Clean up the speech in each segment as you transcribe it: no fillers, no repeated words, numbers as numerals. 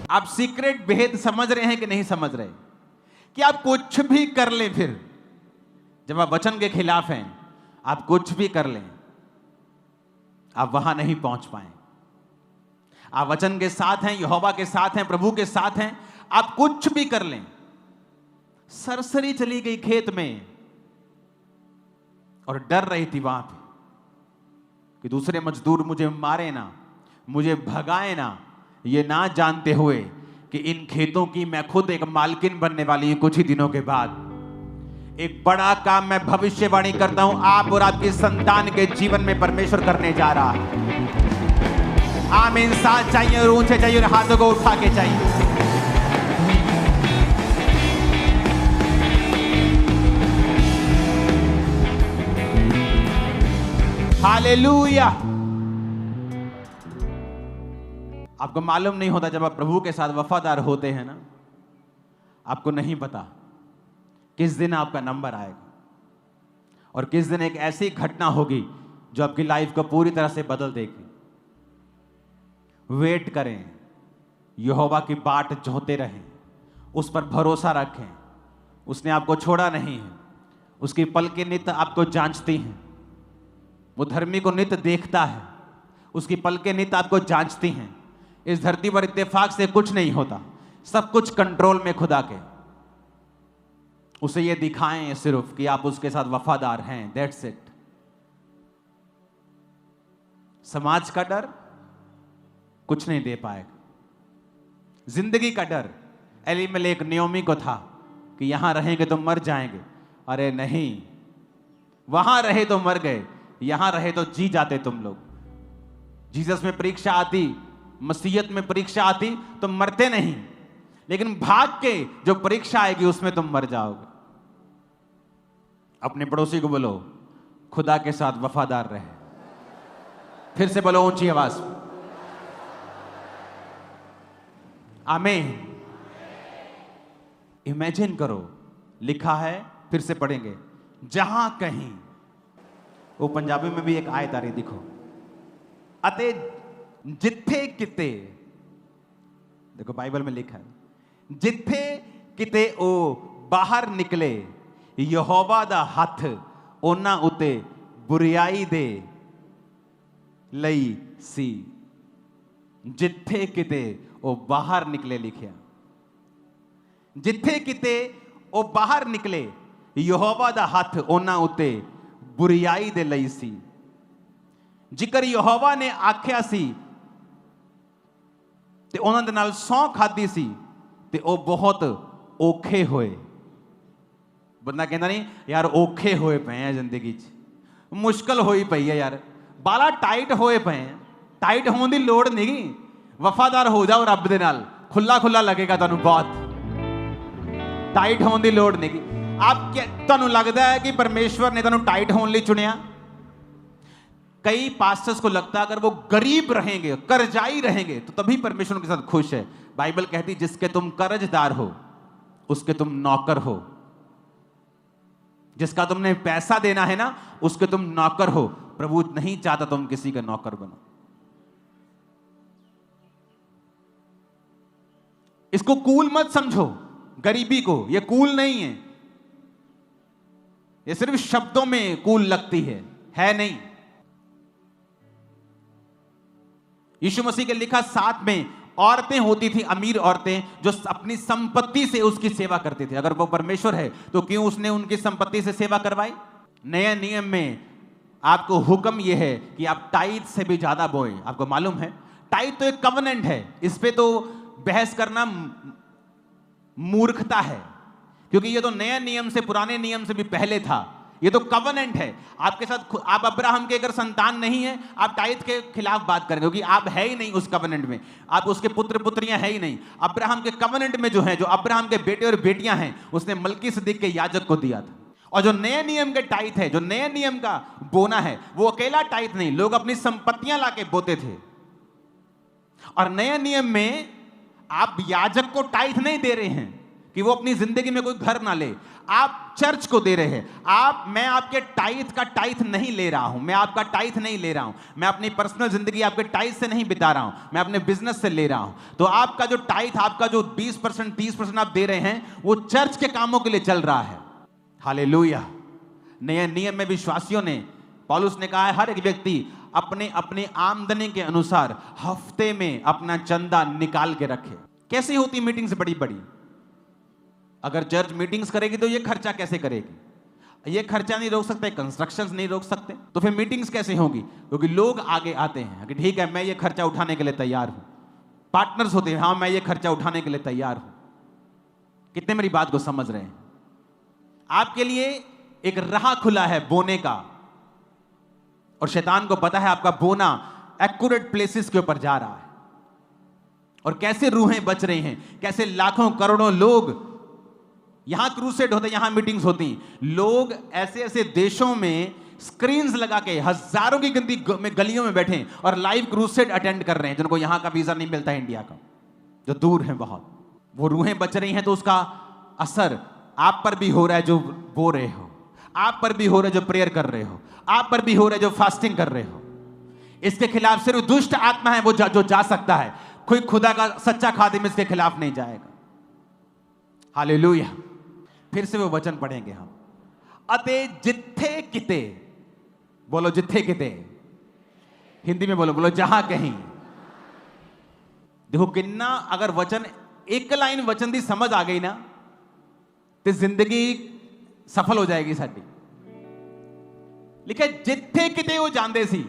आप सीक्रेट भेद समझ रहे हैं कि नहीं समझ रहे? कि आप कुछ भी कर लें, फिर जब आप वचन के खिलाफ हैं, आप कुछ भी कर लें, आप वहां नहीं पहुंच पाए। आप वचन के साथ हैं, यहोवा के साथ हैं, प्रभु के साथ हैं, आप कुछ भी कर लें। सरसरी चली गई खेत में और डर रही थी वहां पे कि दूसरे मजदूर मुझे मारे ना, मुझे भगाए ना, ये ना जानते हुए कि इन खेतों की मैं खुद एक मालकिन बनने वाली हूं कुछ ही दिनों के बाद। एक बड़ा काम मैं भविष्यवाणी करता हूं आप और आपके संतान के जीवन में परमेश्वर करने जा रहा है। आमीन। साथ चाहिए और ऊंचे चाहिए और हाथों को उठा के चाहिए। हालेलुया। आपको मालूम नहीं होता, जब आप प्रभु के साथ वफादार होते हैं ना, आपको नहीं पता किस दिन आपका नंबर आएगा और किस दिन एक ऐसी घटना होगी जो आपकी लाइफ को पूरी तरह से बदल देगी। वेट करें, यहोवा की बाट जोहते रहें, उस पर भरोसा रखें। उसने आपको छोड़ा नहीं है, उसकी पलकें नित्य आपको जांचती हैं। वो धर्मी को नित्य देखता है, उसकी पलकें नित्य आपको जांचती हैं। इस धरती पर इत्तेफाक से कुछ नहीं होता, सब कुछ कंट्रोल में खुदा के। उसे ये दिखाएं सिर्फ कि आप उसके साथ वफादार हैं, दैट्स इट। समाज का डर कुछ नहीं दे पाएगा। जिंदगी का डर, एलीमेलेक नियोमी को था कि यहां रहेंगे तो मर जाएंगे। अरे नहीं, वहां रहे तो मर गए, यहां रहे तो जी जाते तुम लोग। जीसस में परीक्षा आती, मसीहत में परीक्षा आती तो मरते नहीं, लेकिन भाग के जो परीक्षा आएगी उसमें तुम मर जाओगे। अपने पड़ोसी को बोलो, खुदा के साथ वफादार रहे। फिर से बोलो ऊंची आवाज, आमीन। इमेजिन करो, लिखा है, फिर से पढ़ेंगे, जहां कहीं, वो पंजाबी में भी एक आयत आ रही, देखो, अते जिथे किते, देखो बाइबल में लिखा है, जिथे किते ओ बाहर निकले यहोवा दा हथ ओना उते बुरियाई दे लई सी। जिथे किते ओ बाहर निकले, लिखिया, जिथे किते ओ बाहर निकले यहोवा दा हथ ओना उते बुरियाई दे लई सी। जिकर यहोवा ने आख्या सी ते ਉਹਨਾਂ ਦੇ ਨਾਲ ਸਹੁੰ ਖਾਦੀ ਸੀ ਤੇ ਉਹ ਬਹੁਤ ਔਖੇ ਹੋਏ। ਬੰਦਾ ਕਹਿੰਦਾ ਨਹੀਂ ਯਾਰ ਔਖੇ ਹੋਏ ਪਏ ਆ ਜ਼ਿੰਦਗੀ 'ਚ, ਮੁਸ਼ਕਲ ਹੋਈ ਪਈ ਹੈ ਯਾਰ, ਬਾਲਾ ਟਾਈਟ ਹੋਏ ਪਏ ਆ। ਟਾਈਟ ਹੋਣ ਦੀ ਲੋੜ ਨਹੀਂ, ਵਫਾਦਾਰ ਹੋ ਜਾਓ ਰੱਬ ਦੇ ਨਾਲ, ਖੁੱਲਾ ਖੁੱਲਾ ਲੱਗੇਗਾ ਤੁਹਾਨੂੰ ਬਹੁਤ। ਟਾਈਟ ਹੋਣ ਦੀ ਲੋੜ ਨਹੀਂ। ਆਪ ਤੁਹਾਨੂੰ ਲੱਗਦਾ ਹੈ ਕਿ ਪਰਮੇਸ਼ਵਰ ਨੇ ਤੁਹਾਨੂੰ ਟਾਈਟ ਹੋਣ ਲਈ ਚੁਣਿਆ? कई पास्टर्स को लगता है अगर वो गरीब रहेंगे, कर्जाई रहेंगे, तो तभी परमेश्वर उनके साथ खुश है। बाइबल कहती जिसके तुम कर्जदार हो उसके तुम नौकर हो। जिसका तुमने पैसा देना है ना, उसके तुम नौकर हो। प्रभु नहीं चाहता तुम किसी का नौकर बनो। इसको कूल मत समझो, गरीबी को, यह कूल नहीं है। यह सिर्फ शब्दों में कूल लगती है नहीं। यीशु मसीह के लिखा 7 में औरतें होती थी, अमीर औरतें, जो अपनी संपत्ति से उसकी सेवा करती थी। अगर वो परमेश्वर है तो क्यों उसने उनकी संपत्ति से सेवा करवाई? नए नियम में आपको हुक्म यह है कि आप टाइट से भी ज्यादा बोएं। आपको मालूम है टाइट तो एक कवनेंट है, इस पे तो बहस करना मूर्खता है, क्योंकि ये तो नए नियम से, पुराने नियम से भी पहले था। ये तो कवनेंट है आपके साथ। आप अब्राहम के अगर संतान नहीं है, आप टाइट के खिलाफ बात करेंगे, क्योंकि आप है ही नहीं उस कवनेंट में, आप उसके पुत्र पुत्रियां है ही नहीं। अब्राहम के कवनेंट में जो है, जो अब्राहम के बेटे और बेटियां हैं, उसने मल्कीसदिक के याजक को दिया था। और जो नए नियम के टाइट है, जो नए नियम का बोना है, वो अकेला टाइट नहीं, लोग अपनी संपत्तियां लाके बोते थे। और नए नियम में आप याजक को टाइट नहीं दे रहे हैं, कि वो अपनी जिंदगी में कोई घर ना ले। आप चर्च को दे रहे हैं। मैं आपके टाइथ का टाइथ नहीं ले रहा हूं, मैं आपका टाइथ नहीं ले रहा हूं, मैं अपनी पर्सनल जिंदगी आपके टाइथ से नहीं बिता रहा हूं, मैं अपने बिजनेस से ले रहा हूं। तो आपका जो टाइथ, आपका जो 20% 30% आप दे रहे हैं, वो चर्च के कामों के लिए चल रहा है। हालेलुया। नए नियम में विश्वासियों ने, पौलुस ने कहा है, हर एक व्यक्ति अपने अपने आमदनी के अनुसार हफ्ते में अपना चंदा निकाल के रखे। कैसी होती मीटिंग्स बड़ी बड़ी? अगर चर्च मीटिंग्स करेगी तो ये खर्चा कैसे करेगी? ये खर्चा नहीं रोक सकते, कंस्ट्रक्शंस नहीं रोक सकते, तो फिर मीटिंग्स कैसे होंगी? क्योंकि लोग आगे आते हैं कि ठीक है, मैं ये खर्चा उठाने के लिए तैयार हूं। पार्टनर्स होते हैं, हाँ मैं ये खर्चा उठाने के लिए तैयार हूं। कितने मेरी बात को समझ रहे हैं? आपके लिए एक राह खुला है बोने का, और शैतान को पता है आपका बोना एक्यूरेट प्लेसेस के ऊपर जा रहा है। और कैसे रूहें बच रही हैं, कैसे लाखों करोड़ों लोग यहां क्रूसेड होते, यहां मीटिंग्स होती, लोग ऐसे ऐसे देशों में स्क्रीन्स लगा के हजारों की गिनती में गलियों में बैठे और लाइव क्रूसेड अटेंड कर रहे हैं, जिनको यहां का वीजा नहीं मिलता है, इंडिया का, जो दूर हैं बहुत। वो रूहें बच रही हैं, तो उसका असर आप पर भी हो रहा है जो बो रहे हो, आप पर भी हो रहा है जो प्रेयर कर रहे हो, आप पर भी हो रहा है जो फास्टिंग कर रहे हो। इसके खिलाफ सिर्फ दुष्ट आत्मा है वो जो जा सकता है, कोई खुदा का सच्चा खादिम इसके खिलाफ नहीं जाएगा। हालेलुया। फिर से वो वचन पढ़ेंगे हम। अते जिथे किते, बोलो जिथे किते, हिंदी में बोलो, बोलो जहां कहीं। देखो किन्ना, अगर वचन एक लाइन वचन दी समझ आ गई ना, तो जिंदगी सफल हो जाएगी साडी। लिखा जिथे किते वो जांदे सी,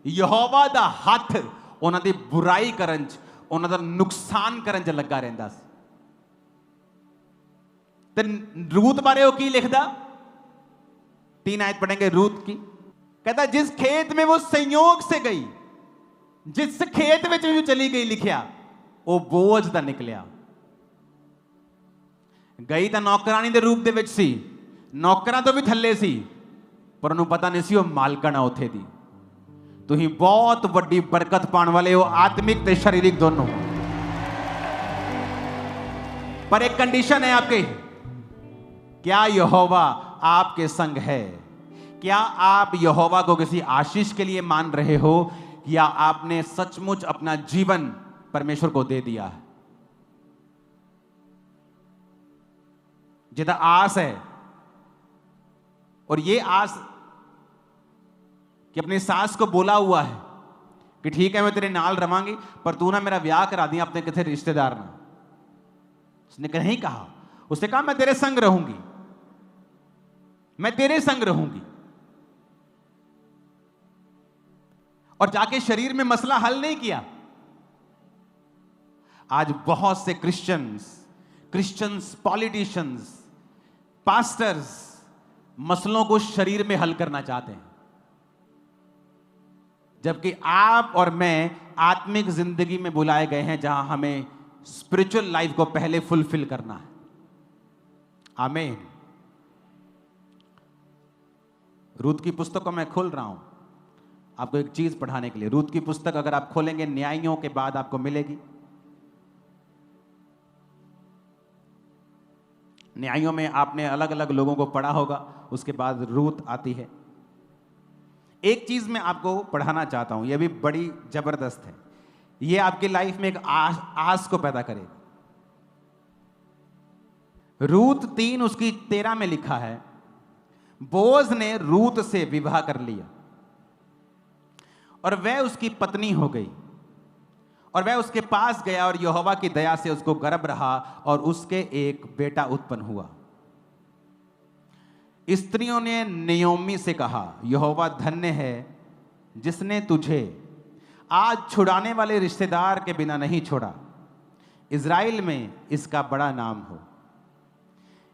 यहोवा दा हथ उन्हां दी बुराई करन च, उन्हां दा नुकसान करन च लगा रहिंदा सी। ते रूत बारे वो की लिखदा? 3 आयत पढ़ेंगे रूत की। कहता जिस खेत में वो संयोग से गई, जिस खेत में भी चली गई, लिखिया वो बोझ दा निकलिया। गई तो नौकरानी दे रूप दे विच सी, नौकरां तो भी थल्ले सी, पर उन्होंने पता नहीं सी वो मालकण आ उत्थे दी। तुसीं बहुत वड्डी बरकत पाने वाले हो, आत्मिक ते शारीरिक दोनों। पर एक कंडीशन है आपके, क्या यहोवा आपके संग है? क्या आप यहोवा को किसी आशीष के लिए मान रहे हो, या आपने सचमुच अपना जीवन परमेश्वर को दे दिया है? जिदा आस है, और ये आस कि अपनी सास को बोला हुआ है कि ठीक है मैं तेरे नाल रवांगी, पर तू ना मेरा ब्याह करा दिया अपने किसी रिश्तेदार ना। उसने नहीं कहा, उसने कहा मैं तेरे संग रहूंगी, मैं तेरे संग रहूंगी। और जाके शरीर में मसला हल नहीं किया। आज बहुत से क्रिश्चियंस, पॉलिटिशियंस, पास्टर्स मसलों को शरीर में हल करना चाहते हैं, जबकि आप और मैं आत्मिक जिंदगी में बुलाए गए हैं, जहां हमें स्पिरिचुअल लाइफ को पहले फुलफिल करना है। आमीन। रूत की पुस्तक को मैं खोल रहा हूं आपको एक चीज पढ़ाने के लिए। रूत की पुस्तक अगर आप खोलेंगे, न्यायों के बाद आपको मिलेगी। न्यायों में आपने अलग अलग लोगों को पढ़ा होगा, उसके बाद रूत आती है। एक चीज मैं आपको पढ़ाना चाहता हूं, यह भी बड़ी जबरदस्त है, यह आपकी लाइफ में एक आस को पैदा करेगा। रूत 3 उसकी 13 में लिखा है, बोaz ने रूत से विवाह कर लिया और वह उसकी पत्नी हो गई, और वह उसके पास गया और यहोवा की दया से उसको गर्भ रहा और उसके एक बेटा उत्पन्न हुआ। स्त्रियों ने नयोमी से कहा, यहोवा धन्य है जिसने तुझे आज छुड़ाने वाले रिश्तेदार के बिना नहीं छोड़ा, इज़राइल में इसका बड़ा नाम हो।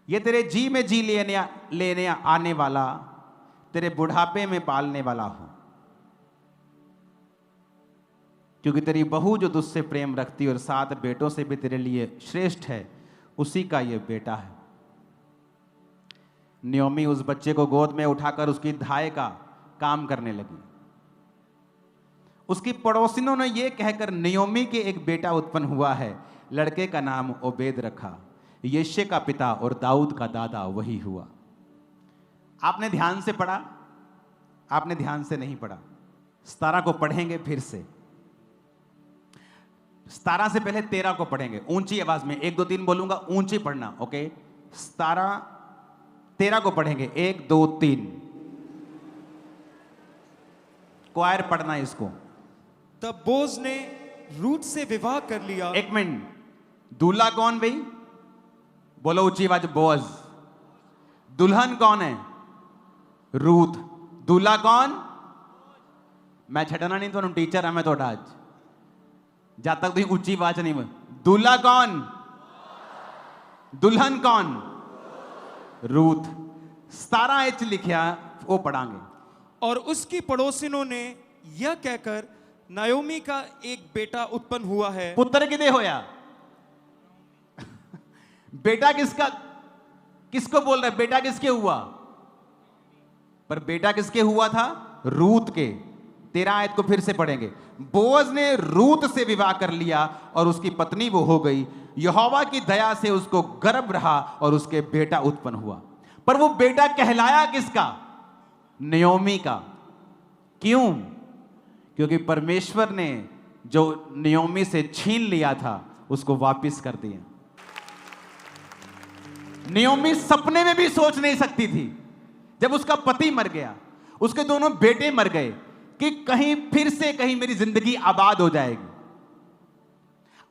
ये तेरे जी में जी लेने आने वाला, तेरे बुढ़ापे में पालने वाला हो, क्योंकि तेरी बहू जो तुझसे प्रेम रखती और 7 बेटों से भी तेरे लिए श्रेष्ठ है, उसी का ये बेटा है। नयोमी उस बच्चे को गोद में उठाकर उसकी धाय का काम करने लगी। उसकी पड़ोसिनों ने यह कहकर नयोमी के एक बेटा उत्पन्न हुआ है, लड़के का नाम ओबेद रखा, यिशै का पिता और दाऊद का दादा वही हुआ। आपने ध्यान से पढ़ा? आपने ध्यान से नहीं पढ़ा। 17 को पढ़ेंगे फिर से। 17 से पहले 13 को पढ़ेंगे ऊंची आवाज में। 1 2 3 बोलूंगा, ऊंची पढ़ना, ओके? 17 13 को पढ़ेंगे। 1 2 3 क्वायर पढ़ना इसको। तब बोज ने रूत से विवाह कर लिया। 1 मिनट, दूल्हा कौन भाई? बोलो ऊंची आवाज, बोज। दुल्हन कौन है? रूत। दूल्हा कौन? मैं छटना नहीं तो टीचर है मैं तो आज, जब तक तुम ऊंची आवाज नहीं बोल। दूल्हा कौन? दुल्हन कौन? रूत। 17 एच लिखा वो पढ़ांगे। और उसकी पड़ोसिनों ने यह कहकर नायोमी का एक बेटा उत्पन्न हुआ है। पुत्र किदे होया? बेटा किसका? किसको बोल रहे? बेटा किसके हुआ? पर बेटा किसके हुआ था? रूत के। 13 आयत को फिर से पढ़ेंगे। बोअज ने रूत से विवाह कर लिया और उसकी पत्नी वो हो गई। यहोवा की दया से उसको गर्भ रहा और उसके बेटा उत्पन्न हुआ। पर वो बेटा कहलाया किसका? नयोमी का। क्यों? क्योंकि परमेश्वर ने जो नयोमी से छीन लिया था उसको वापस कर दिया। नयोमी सपने में भी सोच नहीं सकती थी जब उसका पति मर गया, उसके दोनों बेटे मर गए, कि कहीं फिर से कहीं मेरी जिंदगी आबाद हो जाएगी।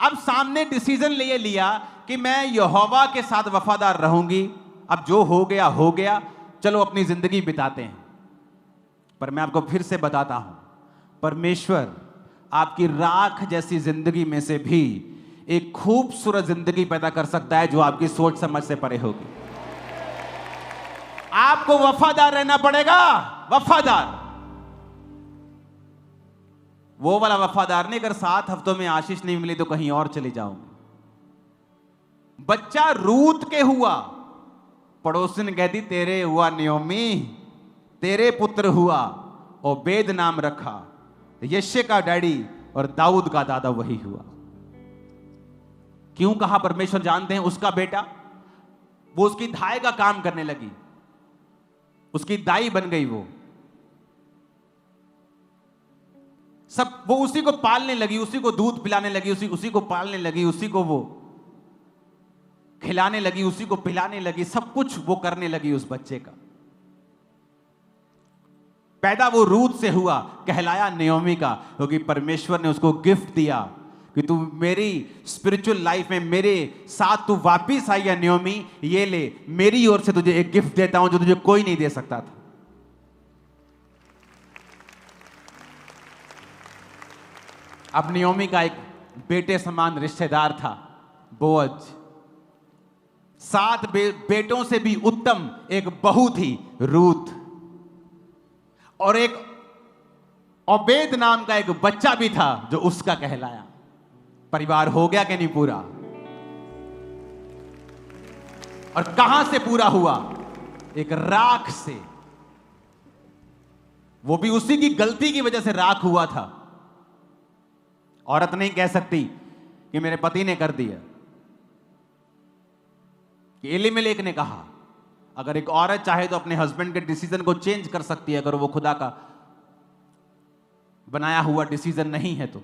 अब सामने डिसीजन ले लिया कि मैं यहोवा के साथ वफादार रहूंगी। अब जो हो गया हो गया, चलो अपनी जिंदगी बिताते हैं। पर मैं आपको फिर से बताता हूं, परमेश्वर आपकी राख जैसी जिंदगी में से भी एक खूबसूरत जिंदगी पैदा कर सकता है जो आपकी सोच समझ से परे होगी। आपको वफादार रहना पड़ेगा। वफादार, वो वाला वफादार नहीं, अगर 7 हफ्तों में आशीष नहीं मिली तो कहीं और चली जाऊंगी। बच्चा रूत के हुआ, पड़ोसन कहती तेरे हुआ नयोमी, तेरे पुत्र हुआ, ओबेद नाम रखा। यिशै का डैडी और दाऊद का दादा वही हुआ। क्यों कहा? परमेश्वर जानते हैं उसका बेटा। वो उसकी धाय का काम करने लगी, उसकी दाई बन गई। वो सब, वो उसी को पालने लगी, उसी को दूध पिलाने लगी, उसी को पालने लगी, उसी को वो खिलाने लगी, उसी को पिलाने लगी, सब कुछ वो करने लगी उस बच्चे का। पैदा वो रूत से हुआ, कहलाया नयोमी का, क्योंकि परमेश्वर ने उसको गिफ्ट दिया कि तू मेरी स्पिरिचुअल लाइफ में मेरे साथ तू वापिस आई है नयोमी, ये ले, मेरी ओर से तुझे एक गिफ्ट देता हूं जो तुझे कोई नहीं दे सकता था। अब नयोमी का एक बेटे समान रिश्तेदार था बोअज। 7 बेटों से भी उत्तम एक बहू थी रूत, और एक ओबेद नाम का एक बच्चा भी था जो उसका कहलाया। परिवार हो गया कि नहीं पूरा? और कहां से पूरा हुआ? एक राख से। वो भी उसी की गलती की वजह से राख हुआ था। औरत नहीं कह सकती कि मेरे पति ने कर दिया। कि एलीमेलेक ने कहा, अगर एक औरत चाहे तो अपने हस्बैंड के डिसीजन को चेंज कर सकती है, अगर वो खुदा का बनाया हुआ डिसीजन नहीं है तो।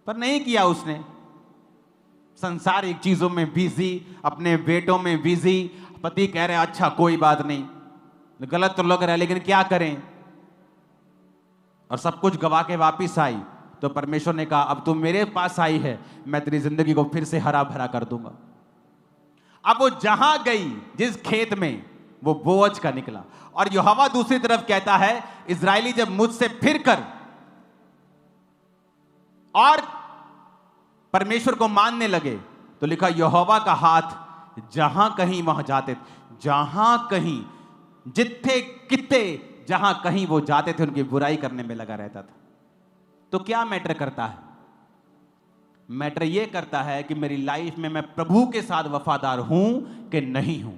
पर नहीं किया उसने। संसारिक चीजों में बिजी, अपने बेटों में बिजी। पति कह रहे अच्छा कोई बात नहीं, गलत तो लग रहा है लेकिन क्या करें, और सब कुछ गवा के वापिस आई। तो परमेश्वर ने कहा अब तुम मेरे पास आई है, मैं तेरी जिंदगी को फिर से हरा भरा कर दूंगा। अब वो जहां गई, जिस खेत में, वो बोअज का निकला। और यहोवा दूसरी तरफ कहता है, इजरायली जब मुझसे फिर कर और परमेश्वर को मानने लगे, तो लिखा यहोवा का हाथ जहां कहीं वहां जाते, जहां कहीं, जिथे किते, जहां कहीं वो जाते थे उनकी बुराई करने में लगा रहता था। तो क्या मैटर करता है? मैटर यह करता है कि मेरी लाइफ में मैं प्रभु के साथ वफादार हूं कि नहीं हूं।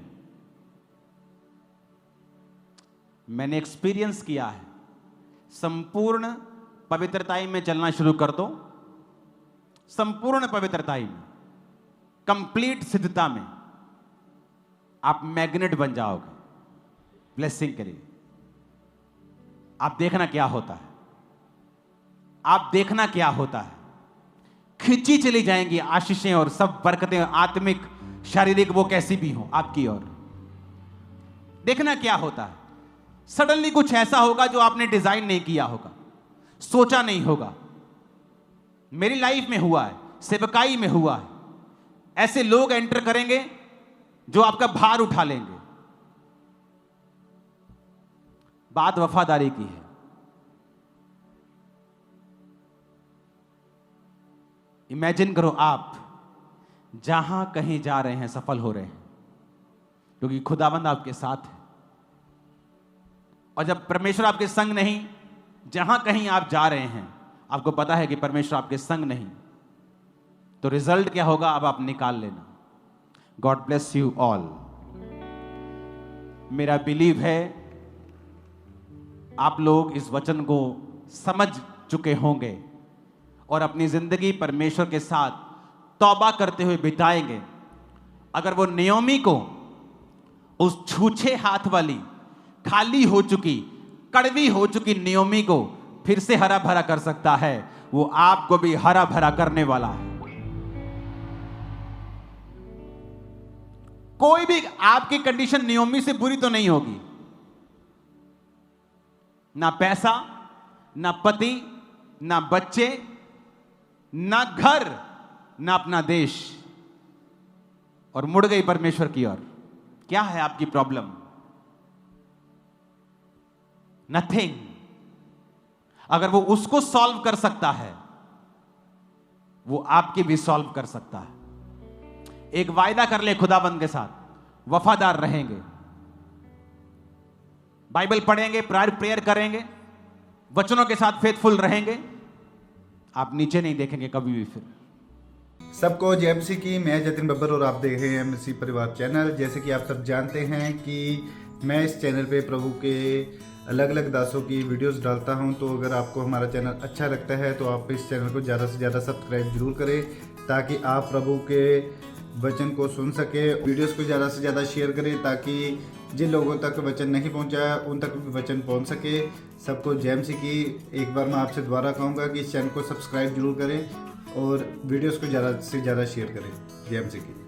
मैंने एक्सपीरियंस किया है। संपूर्ण पवित्रताई में चलना शुरू कर दो, संपूर्ण पवित्रताई में। कंप्लीट सिद्धता में आप मैग्नेट बन जाओगे ब्लेसिंग के लिए। आप देखना क्या होता है, आप देखना क्या होता है, खिंची चली जाएंगी आशीषें और सब बरकतें, आत्मिक शारीरिक वो कैसी भी हो आपकी ओर। देखना क्या होता है, सडनली कुछ ऐसा होगा जो आपने डिजाइन नहीं किया होगा, सोचा नहीं होगा। मेरी लाइफ में हुआ है, सेवकाई में हुआ है। ऐसे लोग एंटर करेंगे जो आपका भार उठा लेंगे। बात वफादारी की है। इमेजिन करो आप जहां कहीं जा रहे हैं सफल हो रहे हैं, क्योंकि खुदाबंद आपके साथ है। और जब परमेश्वर आपके संग नहीं, जहां कहीं आप जा रहे हैं आपको पता है कि परमेश्वर आपके संग नहीं, तो रिजल्ट क्या होगा अब आप निकाल लेना। God bless you all. मेरा बिलीव है आप लोग इस वचन को समझ चुके होंगे और अपनी जिंदगी परमेश्वर के साथ तौबा करते हुए बिताएंगे। अगर वो नयोमी को, उस छूछे हाथ वाली, खाली हो चुकी, कड़वी हो चुकी नयोमी को फिर से हरा भरा कर सकता है, वो आपको भी हरा भरा करने वाला है। कोई भी आपकी कंडीशन नयोमी से बुरी तो नहीं होगी। ना पैसा, ना पति, ना बच्चे, ना घर, ना अपना देश, और मुड़ गई परमेश्वर की ओर। क्या है आपकी प्रॉब्लम? नथिंग। अगर वो उसको सॉल्व कर सकता है, वो आपकी भी सॉल्व कर सकता है। एक वायदा कर ले खुदाबंद के साथ, वफादार रहेंगे, बाइबल पढ़ेंगे, प्रेयर करेंगे, वचनों के साथ फेथफुल रहेंगे, आप नीचे नहीं देखेंगे कभी भी। फिर सबको जय मसीह की। मैं जतिन बब्बर और आप देख रहे हैं मसीह परिवार चैनल। जैसे कि आप सब जानते हैं कि मैं इस चैनल पे प्रभु के अलग अलग दासों की वीडियोस डालता हूं, तो अगर आपको हमारा चैनल अच्छा लगता है तो आप इस चैनल को ज़्यादा से ज़्यादा सब्सक्राइब जरूर करें, ताकि आप प्रभु के वचन को सुन सके। वीडियोस को ज़्यादा से ज़्यादा शेयर करें, ताकि जिन लोगों तक वचन नहीं पहुंचा उन तक भी वचन पहुंच सके। सबको जय मसीह की। एक बार मैं आपसे दोबारा कहूँगा कि इस चैनल को सब्सक्राइब जरूर करें और वीडियोस को ज़्यादा से ज़्यादा शेयर करें। जय मसीह की।